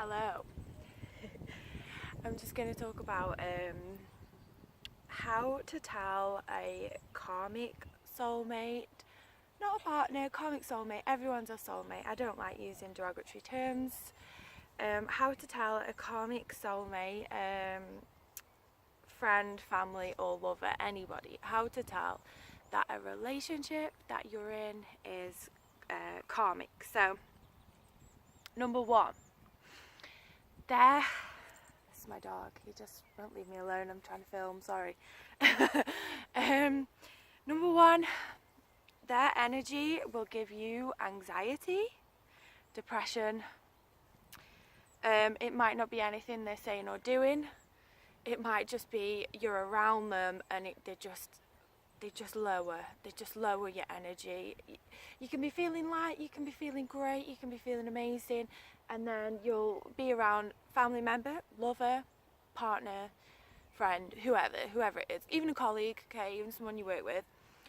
Hello. I'm just going to talk about how to tell a karmic soulmate, not a partner, karmic soulmate. Everyone's a soulmate. I don't like using derogatory terms. How to tell a karmic soulmate, friend, family or lover, anybody, how to tell that a relationship that you're in is karmic. So, number one, this is my dog, he just won't leave me alone, I'm trying to film, sorry. Number one, their energy will give you anxiety, depression. It might not be anything they're saying or doing. It might just be you're around them and they just lower your energy. You can be feeling light, you can be feeling great, you can be feeling amazing, and then you'll be around family member, lover, partner, friend, whoever it is, even a colleague, okay, even someone you work with.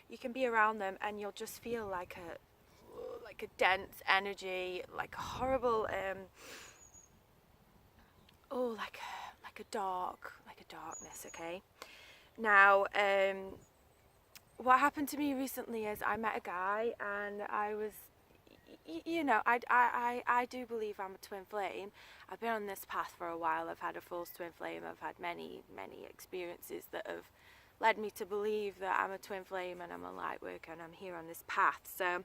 You can be around them and you'll just feel like a dense energy, like a horrible like a darkness, okay? Now, what happened to me recently is I met a guy and I was, I do believe I'm a twin flame. I've been on this path for a while. I've had a false twin flame. I've had many experiences that have led me to believe that I'm a twin flame and I'm a light worker and I'm here on this path. So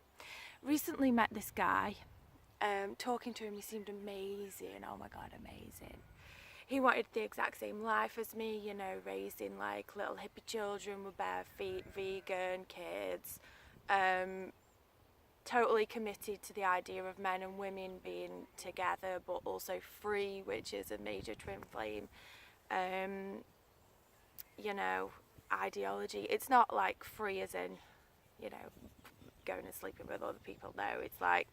recently met this guy, talking to him, he seemed amazing. Oh my God, amazing. He wanted the exact same life as me, you know, raising like little hippie children with bare feet, vegan kids, totally committed to the idea of men and women being together but also free, which is a major twin flame, ideology. It's not like free as in, going and sleeping with other people. No, it's like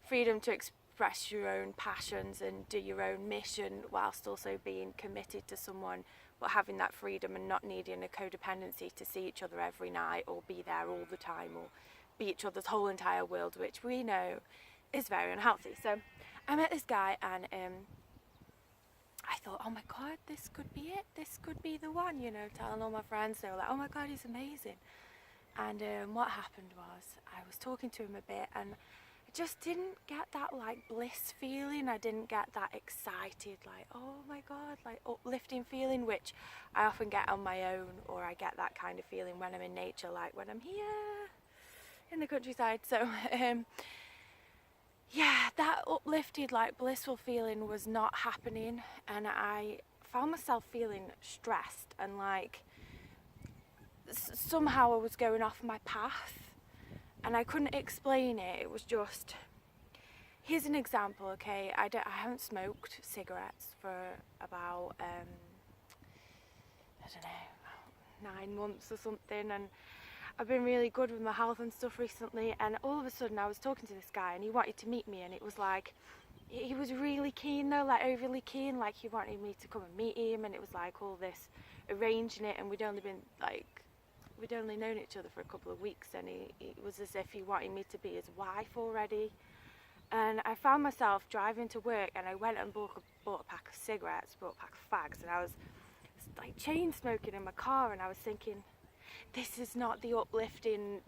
freedom to express your own passions and do your own mission whilst also being committed to someone, but having that freedom and not needing a codependency to see each other every night or be there all the time or be each other's whole entire world, which we know is very unhealthy. So I met this guy and I thought, oh my God, this could be it, this could be the one, telling all my friends. They were like, oh my God, he's amazing. And what happened was I was talking to him a bit and I just didn't get that like bliss feeling. I didn't get that excited, like, oh my God, like uplifting feeling, which I often get on my own, or I get that kind of feeling when I'm in nature, like when I'm here in the countryside. So yeah, that uplifted, like blissful feeling was not happening, and I found myself feeling stressed and like somehow I was going off my path. And I couldn't explain it. It was just, here's an example, okay? I haven't smoked cigarettes for about, I don't know, 9 months or something. And I've been really good with my health and stuff recently. And all of a sudden I was talking to this guy and he wanted to meet me. And it was like, he was really keen though, like overly keen. Like he wanted me to come and meet him. And it was like all this arranging it. And we'd only known each other for a couple of weeks, and it was as if he wanted me to be his wife already. And I found myself driving to work and I went and bought a pack of cigarettes, bought a pack of fags, and I was like chain smoking in my car, and I was thinking, this is not the uplifting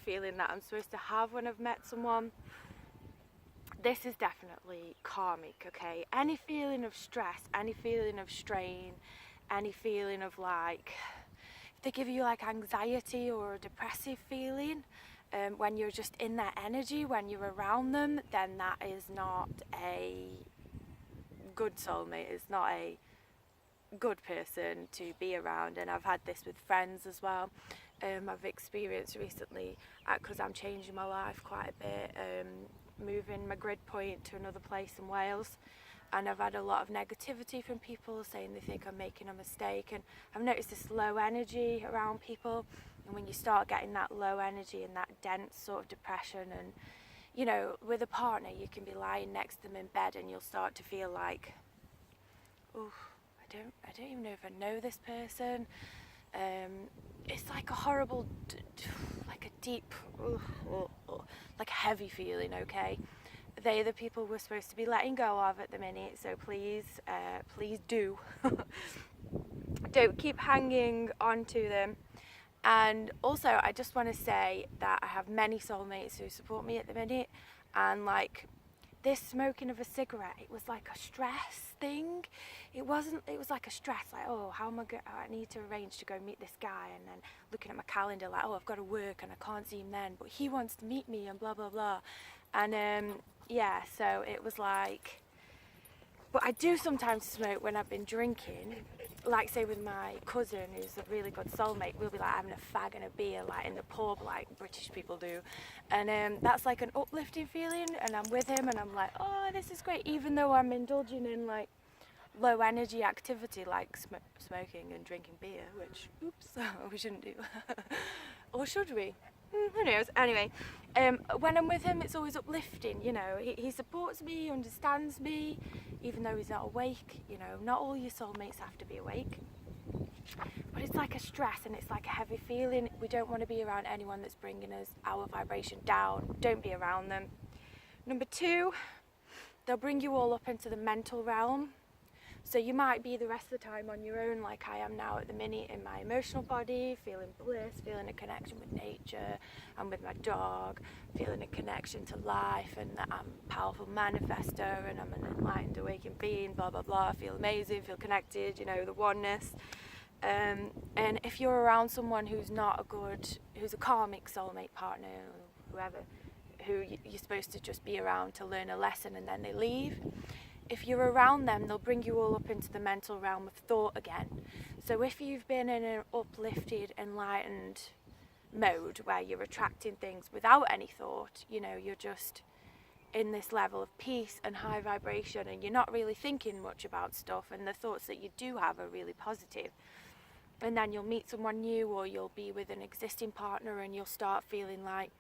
feeling that I'm supposed to have when I've met someone. This is definitely karmic, okay? Any feeling of stress, any feeling of strain, any feeling of like, they give you like anxiety or a depressive feeling when you're just in their energy, when you're around them, then that is not a good soulmate. It's not a good person to be around. And I've had this with friends as well. I've experienced recently, because I'm changing my life quite a bit, moving my grid point to another place in Wales. And I've had a lot of negativity from people saying they think I'm making a mistake, and I've noticed this low energy around people. And when you start getting that low energy and that dense sort of depression, and with a partner you can be lying next to them in bed and you'll start to feel like, oh, I don't even know if I know this person. It's like a horrible, like a deep, like a heavy feeling, okay? they're the people we're supposed to be letting go of at the minute, so please, please do. Don't keep hanging on to them. And also, I just want to say that I have many soulmates who support me at the minute, and like this smoking of a cigarette, it was like a stress thing. It was like a stress, like, oh, how am I going, I need to arrange to go meet this guy, and then looking at my calendar like, oh, I've got to work and I can't see him then, but he wants to meet me and blah blah blah. And yeah, so it was like, but I do sometimes smoke when I've been drinking, like say with my cousin who's a really good soulmate. We'll be like having a fag and a beer like in the pub like British people do, and that's like an uplifting feeling, and I'm with him and I'm like, oh, this is great, even though I'm indulging in like low energy activity like smoking and drinking beer, which oops we shouldn't do. Or should we? Who knows. Anyway, when I'm with him, it's always uplifting, you know. He supports me, he understands me, even though he's not awake. You know, not all your soulmates have to be awake, but it's like a stress and it's like a heavy feeling. We don't want to be around anyone that's bringing us our vibration down. Don't be around them. Number 2, they'll bring you all up into the mental realm. So you might be the rest of the time on your own, like I am now at the minute, in my emotional body, feeling bliss, feeling a connection with nature and with my dog, feeling a connection to life, and that I'm a powerful manifester and I'm an enlightened, awakened being, blah, blah, blah. I feel amazing, feel connected, you know, the oneness. And if you're around someone who's not a good, who's a karmic soulmate partner, or whoever, who you're supposed to just be around to learn a lesson and then they leave, if you're around them, they'll bring you all up into the mental realm of thought again. So if you've been in an uplifted, enlightened mode where you're attracting things without any thought, you know, you're just in this level of peace and high vibration, and you're not really thinking much about stuff, and the thoughts that you do have are really positive. And then you'll meet someone new, or you'll be with an existing partner, and you'll start feeling like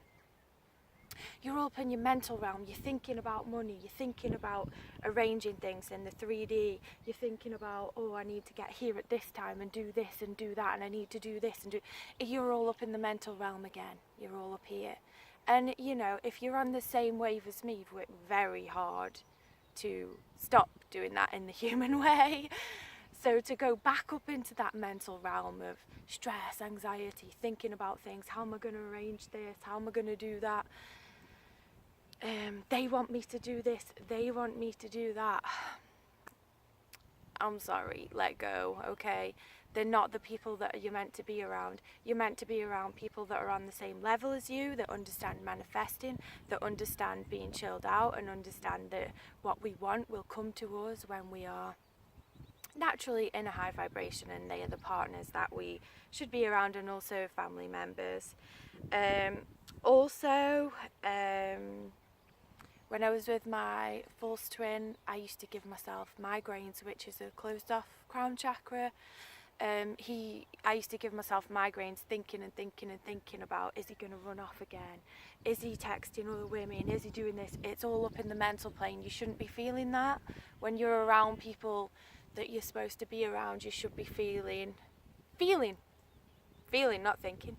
you're up in your mental realm. You're thinking about money, you're thinking about arranging things in the 3D, you're thinking about, oh, I need to get here at this time and do this and do that, and I need to do this and do. You're all up in the mental realm again. You're all up here. And you know, if you're on the same wave as me, you've worked very hard to stop doing that in the human way. So to go back up into that mental realm of stress, anxiety, thinking about things, how am I going to arrange this, how am I going to do that, they want me to do this, they want me to do that. I'm sorry, let go, okay? They're not the people that you're meant to be around. You're meant to be around people that are on the same level as you, that understand manifesting, that understand being chilled out, and understand that what we want will come to us when we are naturally in a high vibration, and they are the partners that we should be around, and also family members. When I was with my false twin, I used to give myself migraines, which is a closed off crown chakra. I used to give myself migraines thinking about, is he going to run off again? Is he texting other women? Is he doing this? It's all up in the mental plane. You shouldn't be feeling that. When you're around people that you're supposed to be around, you should be feeling, not thinking.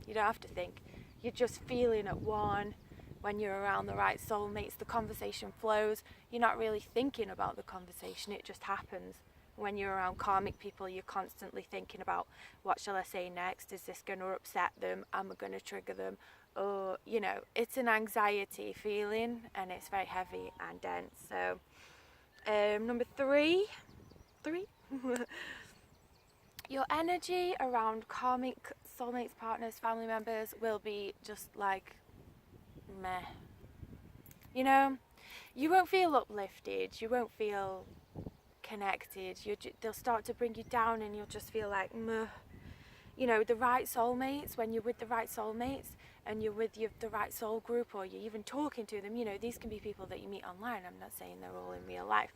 You don't have to think. You're just feeling at one. When you're around the right soulmates, the conversation flows. You're not really thinking about the conversation, it just happens. When you're around karmic people, you're constantly thinking about, what shall I say next? Is this going to upset them? Am I going to trigger them? Or, you know, it's an anxiety feeling, and it's very heavy and dense. So, number three, your energy around karmic soulmates, partners, family members will be just like meh. You know, you won't feel uplifted, you won't feel connected. They'll start to bring you down, and you'll just feel like meh. You know, the right soulmates, when you're with the right soulmates and you're with the right soul group, or you're even talking to them, you know, these can be people that you meet online. I'm not saying they're all in real life.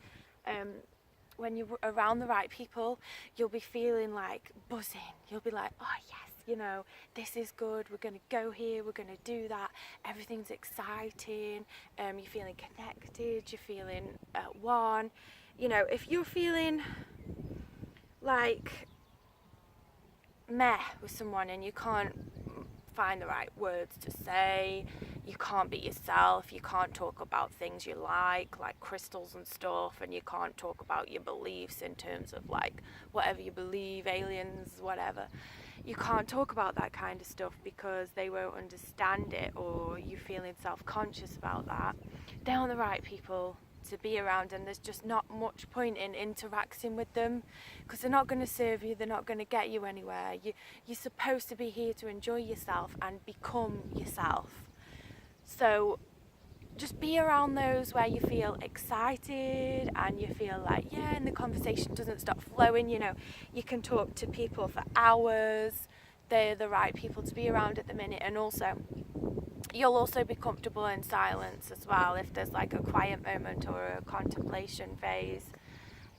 When you're around the right people, you'll be feeling like buzzing. You'll be like, oh yes, you know, this is good, we're going to go here, we're going to do that, everything's exciting, you're feeling connected, you're feeling at one. You know, if you're feeling like meh with someone and you can't find the right words to say, you can't be yourself, you can't talk about things you like crystals and stuff, and you can't talk about your beliefs in terms of like whatever you believe, aliens, whatever. You can't talk about that kind of stuff because they won't understand it, or you feeling self-conscious about that. They aren't the right people to be around, and there's just not much point in interacting with them because they're not going to serve you, they're not going to get you anywhere. You're supposed to be here to enjoy yourself and become yourself. So just be around those where you feel excited and you feel like, yeah, and the conversation doesn't stop flowing. You know, you can talk to people for hours. They're the right people to be around at the minute. And also, you'll also be comfortable in silence as well. If there's like a quiet moment or a contemplation phase,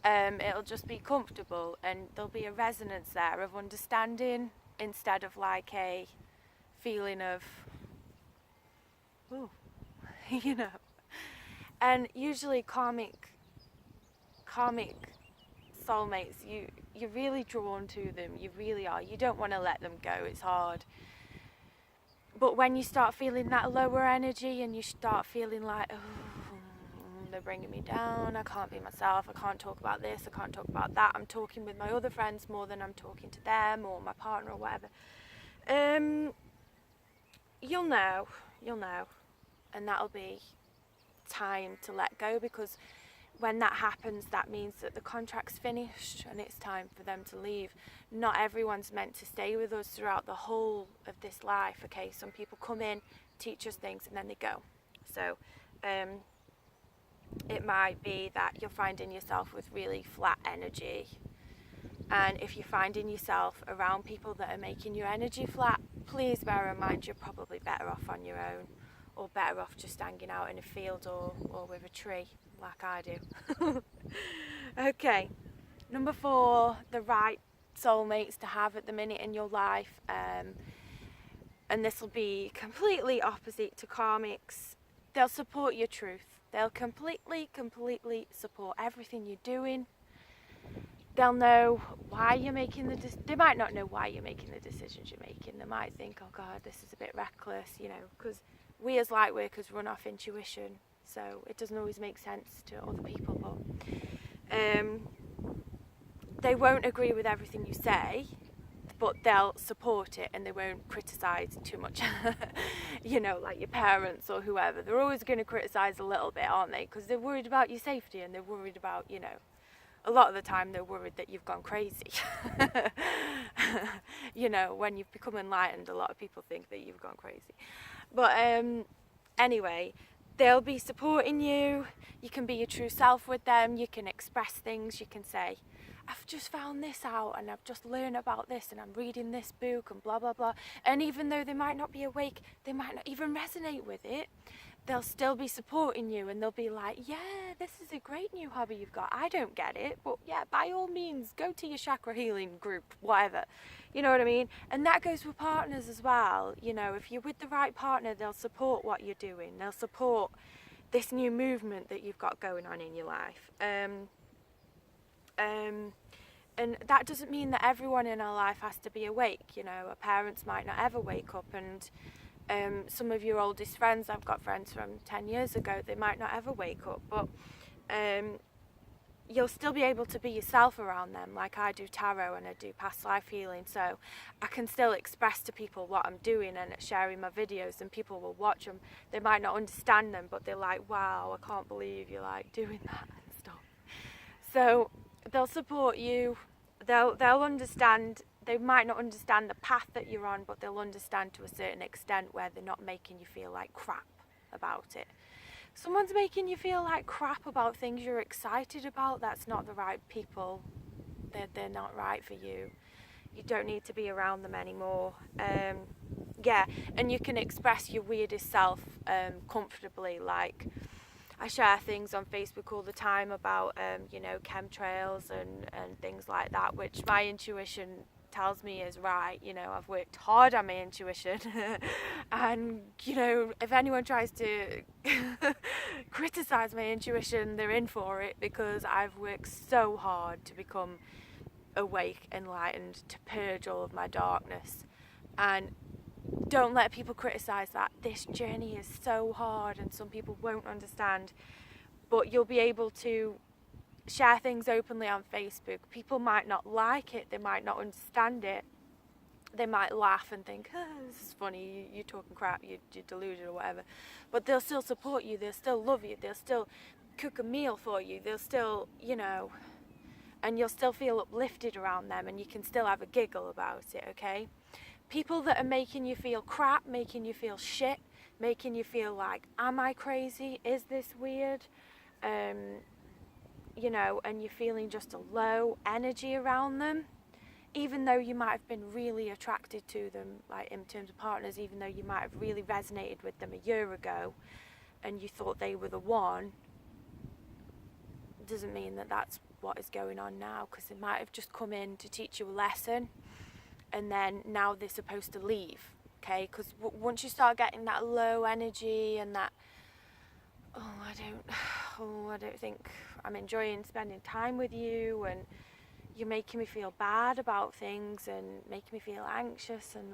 it'll just be comfortable, and there'll be a resonance there of understanding instead of like a feeling of, ooh, you know. And usually karmic soulmates, you're really drawn to them, you really are. You don't want to let them go, it's hard. But when you start feeling that lower energy and you start feeling like, oh, they're bringing me down, I can't be myself, I can't talk about this, I can't talk about that, I'm talking with my other friends more than I'm talking to them or my partner or whatever, you'll know, and that'll be time to let go, because when that happens, that means that the contract's finished and it's time for them to leave. Not everyone's meant to stay with us throughout the whole of this life, okay? Some people come in, teach us things, and then they go. So it might be that you're finding yourself with really flat energy, and if you're finding yourself around people that are making your energy flat, please bear in mind you're probably better off on your own, or better off just hanging out in a field or with a tree like I do. Okay, number 4, the right soulmates to have at the minute in your life, and this will be completely opposite to karmics. They'll support your truth. They'll completely support everything you're doing. They'll know why you're making they might not know why you're making the decisions you're making. They might think, oh God, this is a bit reckless, you know, because we as light workers run off intuition, so it doesn't always make sense to other people, but they won't agree with everything you say, but they'll support it and they won't criticise too much. You know, like your parents or whoever, they're always going to criticise a little bit, aren't they? Because they're worried about your safety, and they're worried about, you know, a lot of the time they're worried that you've gone crazy. You know, when you've become enlightened, a lot of people think that you've gone crazy. But anyway, they'll be supporting you. You can be your true self with them. You can express things. You can say, I've just found this out and I've just learned about this and I'm reading this book and blah, blah, blah. And even though they might not be awake, they might not even resonate with it, they'll still be supporting you, and they'll be like, yeah, this is a great new hobby you've got. I don't get it, but yeah, by all means, go to your chakra healing group, whatever. You know what I mean? And that goes with partners as well. You know, if you're with the right partner, they'll support what you're doing. They'll support this new movement that you've got going on in your life. And that doesn't mean that everyone in our life has to be awake. You know, our parents might not ever wake up, and some of your oldest friends, I've got friends from 10 years ago, they might not ever wake up, but you'll still be able to be yourself around them. Like I do tarot and I do past life healing, so I can still express to people what I'm doing and sharing my videos, and people will watch them. They might not understand them, but they're like, wow, I can't believe you're like doing that and stuff. So they'll support you. They'll understand. They might not understand the path that you're on, but they'll understand to a certain extent, where they're not making you feel like crap about it. If someone's making you feel like crap about things you're excited about, that's not the right people. They're not right for you. You don't need to be around them anymore. Yeah, and you can express your weirdest self comfortably. Like, I share things on Facebook all the time about, you know, chemtrails and things like that, which my intuition tells me is right. You know, I've worked hard on my intuition and, you know, if anyone tries to criticize my intuition, they're in for it, because I've worked so hard to become awake, enlightened, to purge all of my darkness. And don't let people criticize that. This journey is so hard and some people won't understand, but you'll be able to share things openly on Facebook. People might not like it, they might not understand it, they might laugh and think, oh, this is funny, you're talking crap, you're deluded or whatever, but they'll still support you, they'll still love you, they'll still cook a meal for you, they'll still, you know, and you'll still feel uplifted around them, and you can still have a giggle about it, okay? People that are making you feel crap, making you feel shit, making you feel like, am I crazy? Is this weird? You know, and you're feeling just a low energy around them, even though you might have been really attracted to them, like in terms of partners, even though you might have really resonated with them a year ago and you thought they were the one, doesn't mean that that's what is going on now, because they might have just come in to teach you a lesson and then now they're supposed to leave, okay? Because once you start getting that low energy and that, I don't think I'm enjoying spending time with you, and you're making me feel bad about things and making me feel anxious, and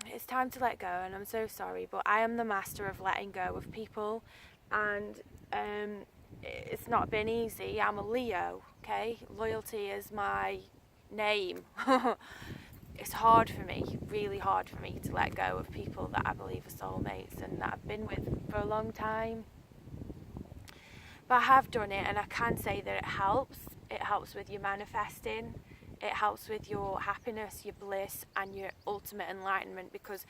it's time to let go. And I'm so sorry, but I am the master of letting go of people, and it's not been easy. I'm a Leo, okay? Loyalty is my name. It's hard for me, really hard for me to let go of people that I believe are soulmates and that I've been with for a long time. But I have done it, and I can say that it helps. It helps with your manifesting. It helps with your happiness, your bliss, and your ultimate enlightenment, because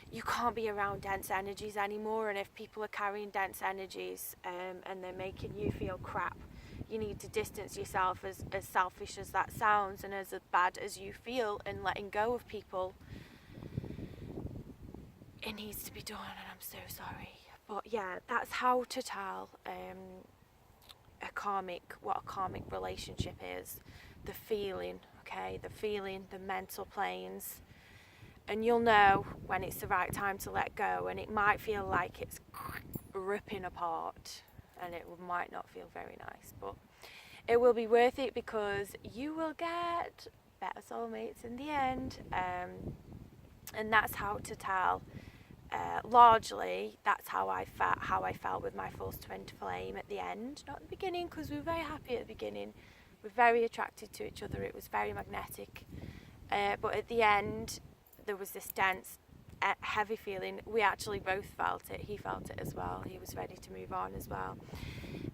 you can't be around dense energies anymore. And if people are carrying dense energies and they're making you feel crap, you need to distance yourself, as selfish as that sounds and as bad as you feel, and letting go of people. It needs to be done, and I'm so sorry. But yeah, that's how to tell what a karmic relationship is. The feeling, okay? The feeling, the mental planes. And you'll know when it's the right time to let go, and it might feel like it's ripping apart, and it might not feel very nice, but it will be worth it, because you will get better soulmates in the end, and that's how to tell. Largely, that's how I felt with my false twin flame at the end, not at the beginning, because we were very happy at the beginning, we were very attracted to each other, it was very magnetic, but at the end there was this dense, heavy feeling. We actually both felt it. He felt it as well. He was ready to move on as well.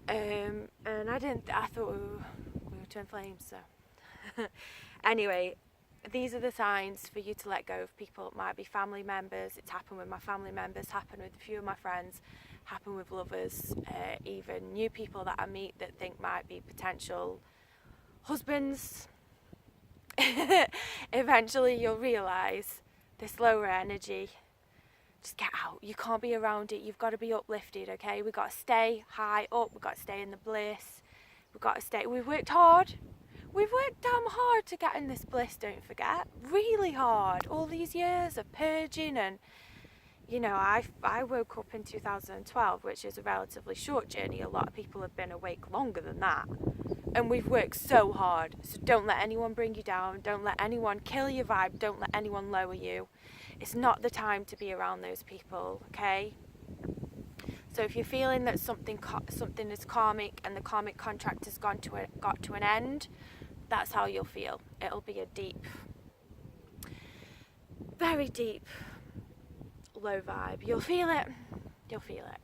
And I thought we were twin flames, so. Anyway, these are the signs for you to let go of people. It might be family members. It's happened with my family members, happened with a few of my friends, happened with lovers, even new people that I meet that think might be potential husbands. Eventually you'll realise this lower energy, just get out. You can't be around it. You've got to be uplifted, okay? We've got to stay high up. We've got to stay in the bliss. We've got to stay. We've worked hard. We've worked damn hard to get in this bliss, don't forget. Really hard. All these years of purging, and, you know, I woke up in 2012, which is a relatively short journey. A lot of people have been awake longer than that. And we've worked so hard. So don't let anyone bring you down. Don't let anyone kill your vibe. Don't let anyone lower you. It's not the time to be around those people, okay? So if you're feeling that something is karmic and the karmic contract has got to an end, that's how you'll feel. It'll be a deep, very deep, low vibe. You'll feel it. You'll feel it.